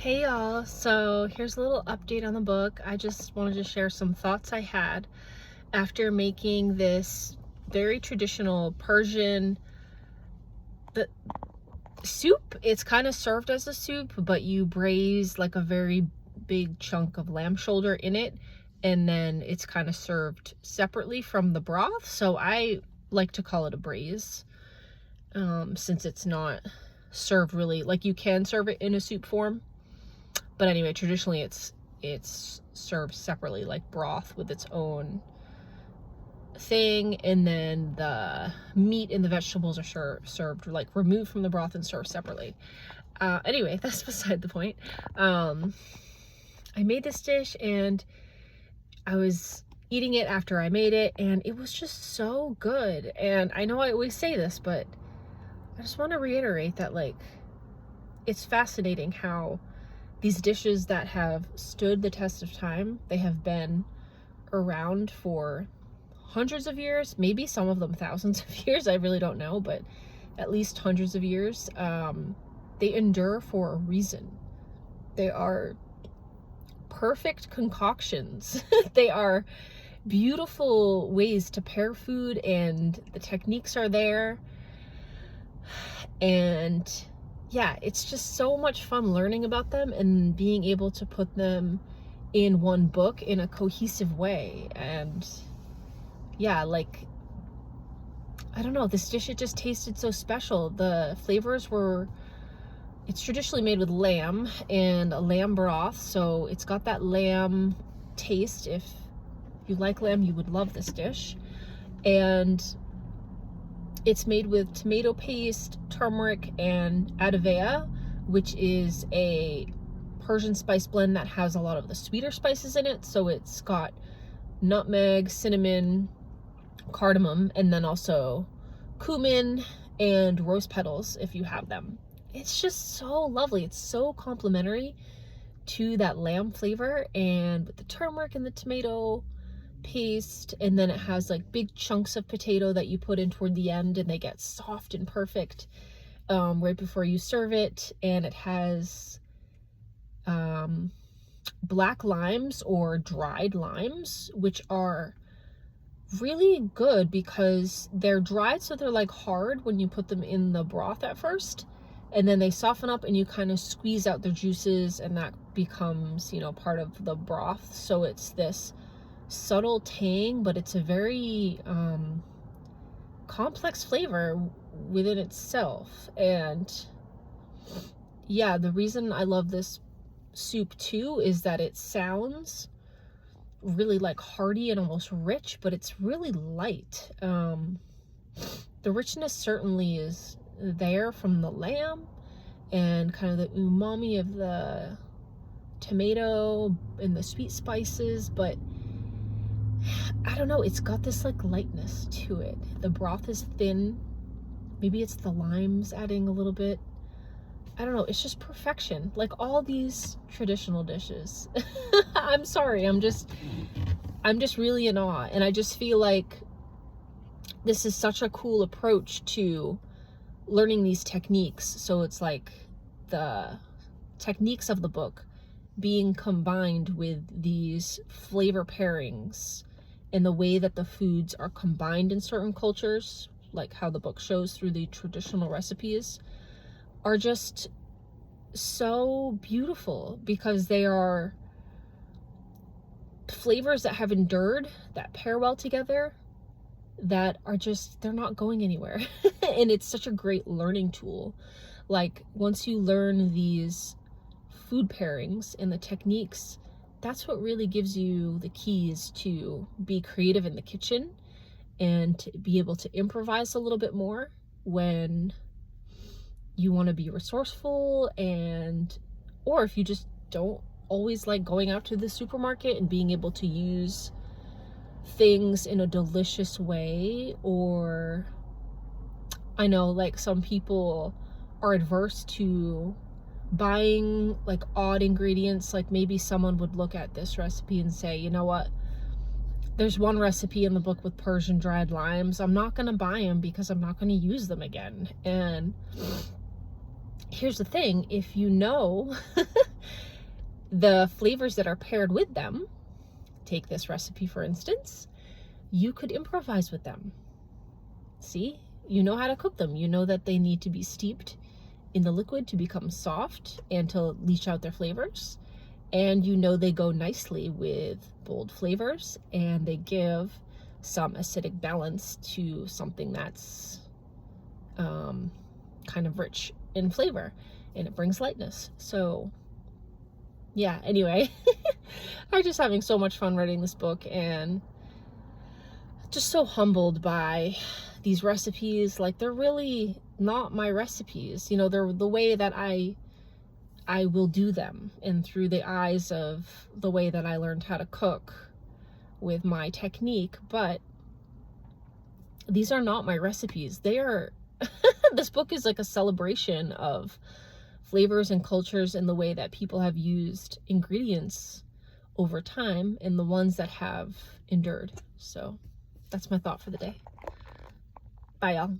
Hey y'all, so here's a little update on the book. I just wanted to share some thoughts I had after making this very traditional Persian the soup. It's kind of served as a soup, but you braise like a very big chunk of lamb shoulder in it, and then it's kind of served separately from the broth. So I like to call it a braise, since it's not served really, like you can serve it in a soup form. But anyway, traditionally it's served separately, like broth with its own thing, and then the meat and the vegetables are served like removed from the broth and served separately. Anyway, that's beside the point. I made this dish and I was eating it after I made it, and it was just so good. And I know I always say this, but I just want to reiterate that, like, it's fascinating how these dishes that have stood the test of time, they have been around for hundreds of years, maybe some of them thousands of years, I really don't know, but at least hundreds of years. They endure for a reason. They are perfect concoctions. They are beautiful ways to pair food, and the techniques are there. And yeah, it's just so much fun learning about them and being able to put them in one book in a cohesive way. And yeah, like, I don't know, this dish, it just tasted so special. The flavors were, it's traditionally made with lamb and a lamb broth, so it's got that lamb taste. If you like lamb, you would love this dish. And it's made with tomato paste, turmeric, and advieh, which is a Persian spice blend that has a lot of the sweeter spices in it. So it's got nutmeg, cinnamon, cardamom, and then also cumin and rose petals if you have them. It's just so lovely. It's so complimentary to that lamb flavor, and with the turmeric and the tomato paste, and then it has like big chunks of potato that you put in toward the end, and they get soft and perfect right before you serve it. And it has black limes or dried limes, which are really good because they're dried, so they're like hard when you put them in the broth at first, and then they soften up and you kind of squeeze out their juices, and that becomes, you know, part of the broth. So it's this subtle tang, but it's a very complex flavor within itself. And yeah, the reason I love this soup too is that it sounds really like hearty and almost rich, but it's really light. The richness certainly is there from the lamb and kind of the umami of the tomato and the sweet spices, but I don't know, it's got this like lightness to it. The broth is thin. Maybe it's the limes adding a little bit. I don't know, it's just perfection. Like all these traditional dishes. I'm sorry, I'm just really in awe. And I just feel like this is such a cool approach to learning these techniques. So it's like the techniques of the book being combined with these flavor pairings, and the way that the foods are combined in certain cultures, like how the book shows through the traditional recipes, are just so beautiful because they are flavors that have endured, that pair well together, that are just, they're not going anywhere. And it's such a great learning tool. Like once you learn these food pairings and the techniques, that's what really gives you the keys to be creative in the kitchen and to be able to improvise a little bit more when you want to be resourceful, and or if you just don't always like going out to the supermarket and being able to use things in a delicious way. Or I know like some people are adverse to buying like odd ingredients. Like maybe someone would look at this recipe and say, you know what, there's one recipe in the book with Persian dried limes, I'm not gonna buy them because I'm not gonna use them again. And here's the thing, if you know the flavors that are paired with them, take this recipe for instance, you could improvise with them. See, you know how to cook them. You know that they need to be steeped in the liquid to become soft and to leach out their flavors. And you know they go nicely with bold flavors, and they give some acidic balance to something that's kind of rich in flavor, and it brings lightness. So yeah, anyway, I'm just having so much fun writing this book, and just so humbled by these recipes. Like, they're really not my recipes, you know, they're the way that I will do them, and through the eyes of the way that I learned how to cook with my technique. But these are not my recipes. They are this book is like a celebration of flavors and cultures and the way that people have used ingredients over time, and the ones that have endured. So that's my thought for the day. Bye, y'all.